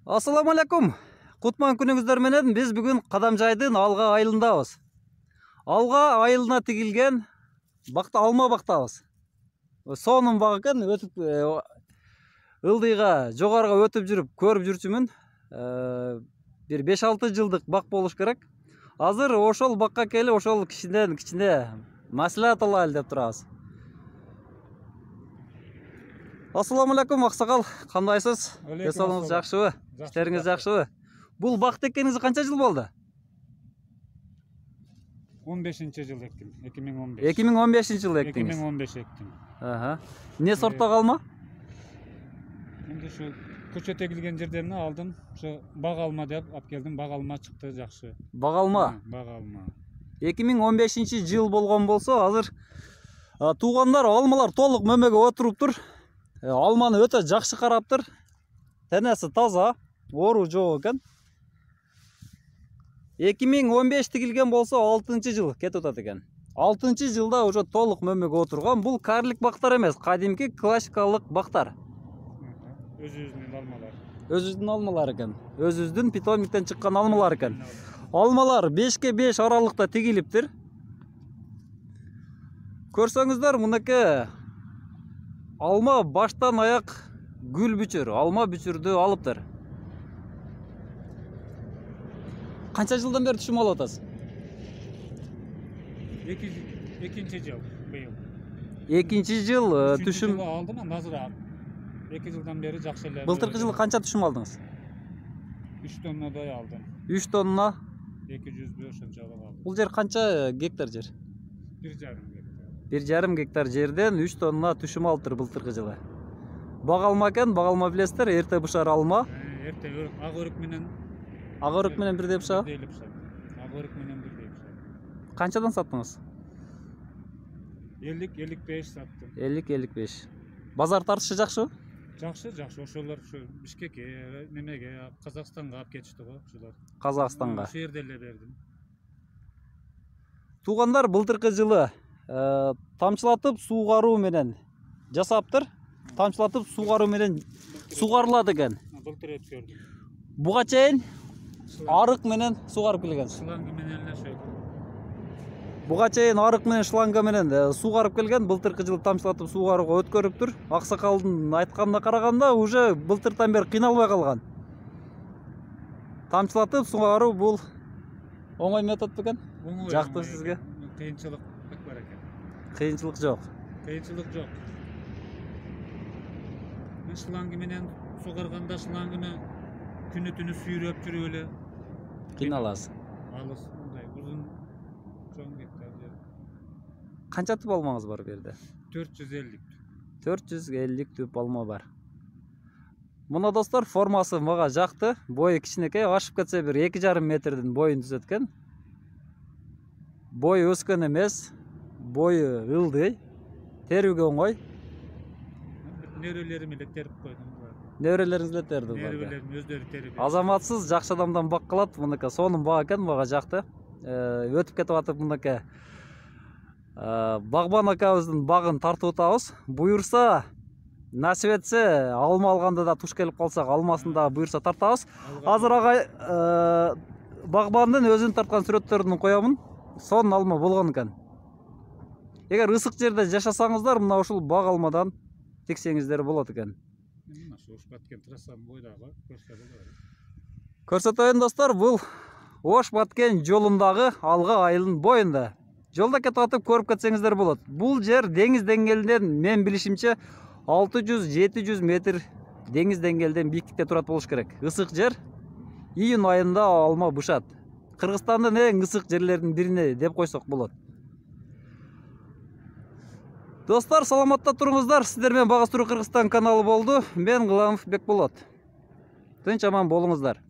Assalamu алейкум. Кутман күнүңүздөр менен биз бүгүн Кадамжайдын Алга айылындабыз. Алга айылына тигилген бакта алма бактабыз. Сонун бак экен, өтүп ылдыйга жогоруга өтүп жүрүп көрүп жүрчүмүн. Бир 5-6 жылдык бак болуш керек. Азыр ошол бакка келип, ошол кишиден кичине маслихат алайлы деп турабыз. Assalamu алейкум аксакал, кандайсыз? Эсогуңуз жакшыбы? İşleriniz жакшыбы? Бул бакты эккениңизге канча жыл болду? 15-жыл ектим. 2015. 2015-жылы эктиңиз. 2015 ектим. Не сорттогу алма? Эми ушу көчөт эгилген жерден алдым. Ушу бак алма деп алып келдим. Бак алма чыкты жакшы. Бак алма. Бак алма. 2015-жыл болгон болсо, азыр туугандар алмалар толук мөмөгө отуруптур. Алманы өтө жакшы караптыр. Тенеси таза, оору жок экен. 2015 тигилген болсо 6-жыл кетип атат экен. 6-жылда уже толук мөмөгө отурган. Бул карлик бактар эмес, кадимки классикалык бактар. Өзүбүздүн алмалар. Өзүбүздүн алмалар экен. Өзүбүздүн питомниктен чыккан алмалар экен. Алмалар 5-ке 5 аралыкта тигилиптир. Көрсөңүздөр, мынакей алма баштан аяк гүл бүчүр, алма бүчүрдү алыптыр. Канча жылдан бери түшүм алып атасыз? 2-жыл быйыл. 2-жыл түшүм алдым, азыр 2 жылдан бери жакшы эле. Былтыркы жылы канча түшүм алдыңыз? 3 тоннадай алдым. 3 тонна 200 ошончо алдым. Бул жер канча гектар жер? 1,5 гектар. 1,5 гектар жерден 3 тонна түшүм алыптыр былтыркы жылы. Бак алма экен, бак алма билесиздер, эрте бышар алма. Эрте ак өрүк менен. Ак өрүк менен бирдей бышабы? Ак өрүк менен бирдей бышабы. Канчадан саттыңыз? 50-55 саттым. 50-55. Базар тартышы жакшыбы? Жакшы. Ошолор ушу Бишкекке, немеге, Казакстанга алып кетишти го, ушулар. Казакстанга. Ошол жерде эле бердим. Туугандар былтыркы жылы тамчылатып суугаруу менен жасаптыр. Тамчылатып суугаруу менен суугарылат экен. Былтыр өткөрдүм. Буга чейин арык менен суугарып келген. Шланга менен эле ошо. Буга чейин арык менен шланга менен суугарып келген. Былтыркы жылы тамчылатып суугарууга өткөрүптүр. Аксакалдын айтканына караганда уже былтырдан бери кыйналбай калган. Тамчылатып суугаруу бул оңой метод бекен? Жактыбы сизге? Кыйынчылык бар экен. Кыйынчылык жок. Кыйынчылык жок. Мен шланга менен суугарганда шланганы күнү-түнү сүйрөп жүрүп эле Кыйналасыз. алыс мындай узун чоң гектар жер. Канча түп алмаңыз бар бу жерде? 450. 450 түп алма бар. Мына достор, формасы мага жакты. Бою кичинекей, ашып кетсе бир 2,5 метрдин боюн түзөт экен. Бою өскөн эмес, бою ылдый, терүүгө оңой. Нерелерим эле терип койдум. Неберелериңиз эле терди булар. Нерелерим өздөрү терип. Азаматсыз жакшы адамдан бак калат. Мынакей сонун бак экен, мага жакты. Өтүп кетип атып мынакей Багбан акабыздын багын тартып атабыз. Буюрса, насип этсе, алма алганда да туш келип калсак, алмасын да буюрса тартабыз. Азыр агай Багбандын өзүн тарткан сүрөттөрүн коёмун. Сонун алма болгон экен. Эгер ысык жерде жашасаңыздар, мына ушул бак алмадан тиксеңиздер болот экен. Ош баткен трассанын бойдагы көрсөтөм. Көрсөтөйүн достор, бул Ош баткен жолундагы Алга айылынын боюнда. Жолда кетип атып көрүп кетсеңиздер болот. Бул жер деңиз деңгээлинен мен билишимче 600-700 метр деңиз деңгээлинен бийиктикте турат болуш керек. Ысык жер. Июнь айында алма бышат. Кыргызстандын эң ысык жерлеринин бирине деп койсок болот. Достор, саламатта туруңуздар. Сиздер менен Багастыруу Кыргызстан каналы болду. Мен Гыламов Бекболот. Тынч аман болуңуздар.